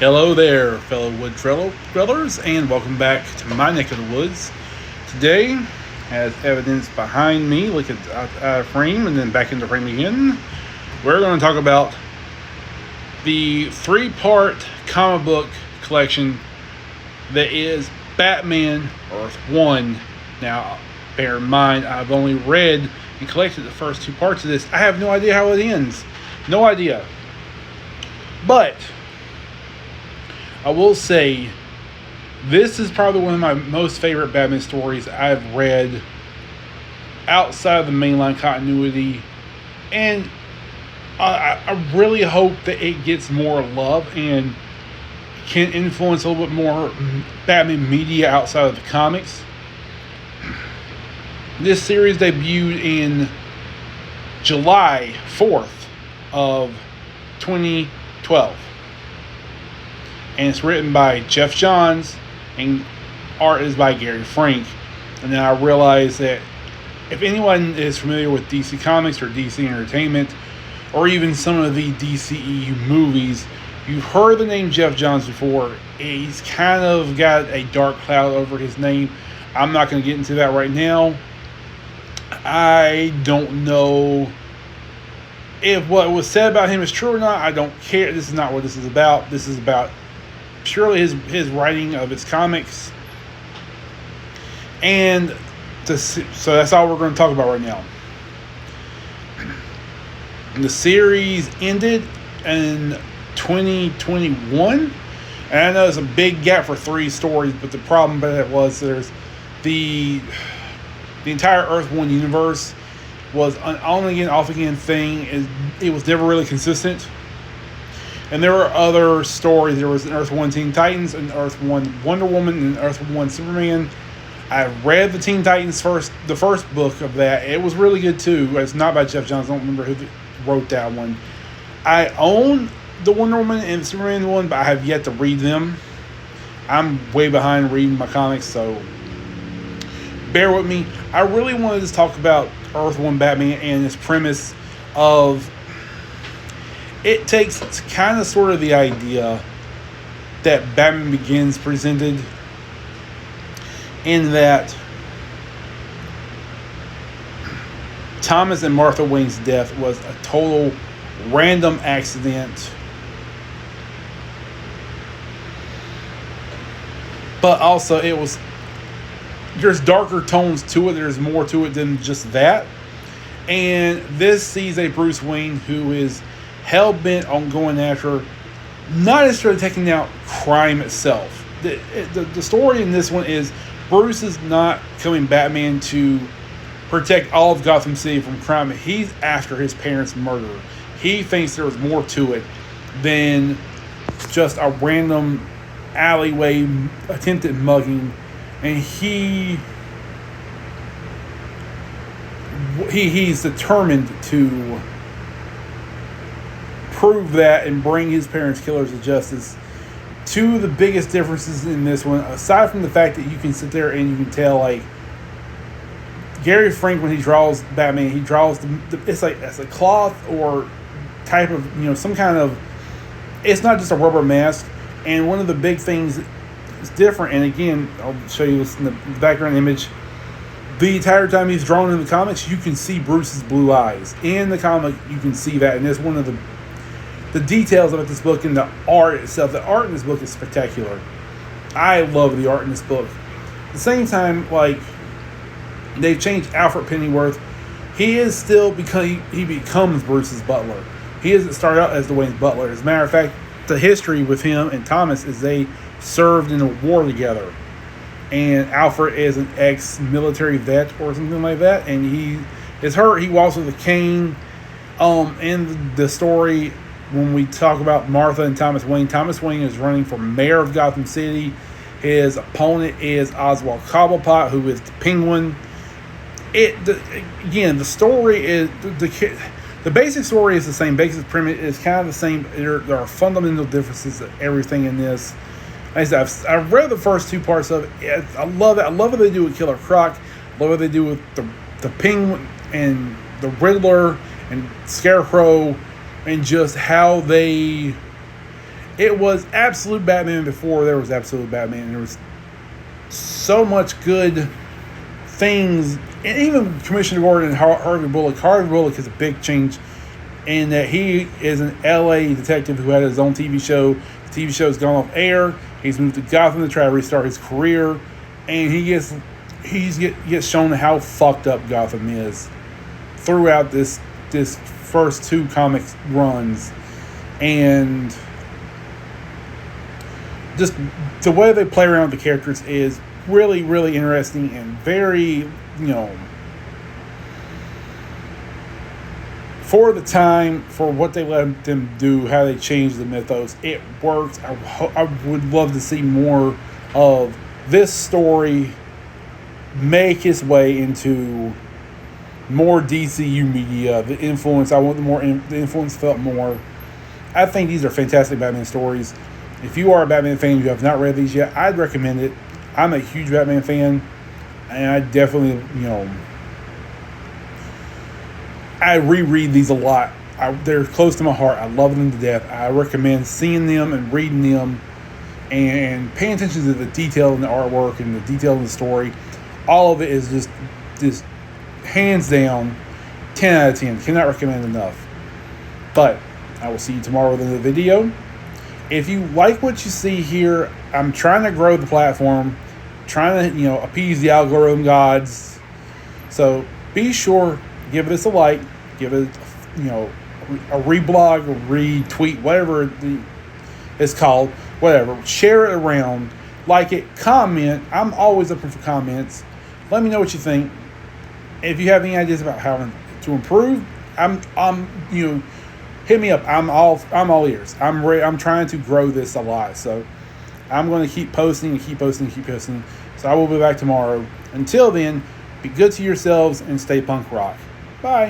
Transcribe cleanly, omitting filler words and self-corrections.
Hello there, fellow wood dwellers, and welcome back to my neck of the woods. Today, as evidence behind me, look at out of frame and then back into frame again, we're going to talk about the three-part comic book collection that is Batman Earth 1. Now, bear in mind, I've only read and collected the first two parts of this. I have no idea how it ends. No idea. But I will say, this is probably one of my most favorite Batman stories I've read outside of the mainline continuity. And I really hope that it gets more love and can influence a little bit more Batman media outside of the comics. This series debuted in July 4th of 2012. And it's written by Geoff Johns and art is by Gary Frank. And then I realized that if anyone is familiar with DC Comics or DC Entertainment or even some of the DCEU movies, you've heard the name Geoff Johns before. He's kind of got a dark cloud over his name. I'm not going to get into that right now. I don't know if what was said about him is true or not. I don't care. This is not what this is about. This is about purely his writing of his comics. And so that's all we're going to talk about right now. The series ended in 2021. And I know it's a big gap for three stories, but the problem with it was there's the entire Earth 1 universe was an on-again, off-again thing. It was never really consistent. And there were other stories. There was an Earth 1 Teen Titans, an Earth 1 Wonder Woman, and an Earth 1 Superman. I read the Teen Titans the first book of that. It was really good too. It's not by Geoff Johns. I don't remember who wrote that one. I own the Wonder Woman and Superman one, but I have yet to read them. I'm way behind reading my comics, so bear with me. I really wanted to talk about Earth 1 Batman and its premise of it takes kind of sort of the idea that Batman Begins presented, in that Thomas and Martha Wayne's death was a total random accident. But also there's darker tones to it. There's more to it than just that. And this sees a Bruce Wayne who is hell-bent on going after, not necessarily taking out crime itself. The story in this one is Bruce is not becoming Batman to protect all of Gotham City from crime. He's after his parents' murder. He thinks there was more to it than just a random alleyway attempted mugging. And he's determined to prove that and bring his parents' killers to justice. Two of the biggest differences in this one, aside from the fact that you can sit there and you can tell, like, Gary Frank, when he draws Batman, he draws it's a cloth or type of, some kind of, it's not just a rubber mask. And one of the big things is different, and again, I'll show you this in the background image. The entire time he's drawn in the comics, you can see Bruce's blue eyes. In the comic, you can see that, and it's one of the details about this book and the art itself. The art in this book is spectacular. I love the art in this book. At the same time, like, they've changed Alfred Pennyworth. He is still, because he becomes Bruce's butler. He doesn't start out as Dwayne's butler. As a matter of fact, the history with him and Thomas is they served in a war together. And Alfred is an ex-military vet or something like that. And he is hurt. He walks with a cane. In the story, when we talk about Martha and Thomas Wayne is running for mayor of Gotham City. His opponent is Oswald Cobblepot, who is the Penguin. The story is the basic story is the same. Basic premise is kind of the same. There are fundamental differences of everything in this. Like I said, I've read the first two parts of it. I love it. I love what they do with Killer Croc. I love what they do with the Penguin and the Riddler and Scarecrow, and just how they It was absolute Batman before there was absolute Batman. There was so much good things, and even Commissioner Gordon and Harvey Bullock. Harvey Bullock is a big change in that he is an LA detective who had his own TV show. The TV show's gone off air. He's moved to Gotham to try to restart his career, and he gets shown how fucked up Gotham is throughout this first two comics runs, and just the way they play around with the characters is really, really interesting and very, for the time, for what they let them do, how they changed the mythos, it works. I would love to see more of this story make its way into more DCU media. The influence felt more. I think these are fantastic Batman stories. If you are a Batman fan, you have not read these yet, I'd recommend it. I'm a huge Batman fan, and I definitely, I reread these a lot. They're close to my heart. I love them to death. I recommend seeing them and reading them and paying attention to the detail in the artwork and the detail in the story. All of it is just hands down 10 out of 10. Cannot recommend enough. But I will see you tomorrow with another video. If you like what you see here, I'm trying to grow the platform, trying to, appease the algorithm gods. So be sure, give this a like, give it, a reblog, a retweet, whatever it's called, whatever. Share it around, like it, comment. I'm always open for comments. Let me know what you think. If you have any ideas about how to improve, hit me up. I'm all ears. I'm ready. I'm trying to grow this a lot, so I'm going to keep posting and keep posting and keep posting. So I will be back tomorrow. Until then, be good to yourselves and stay punk rock. Bye.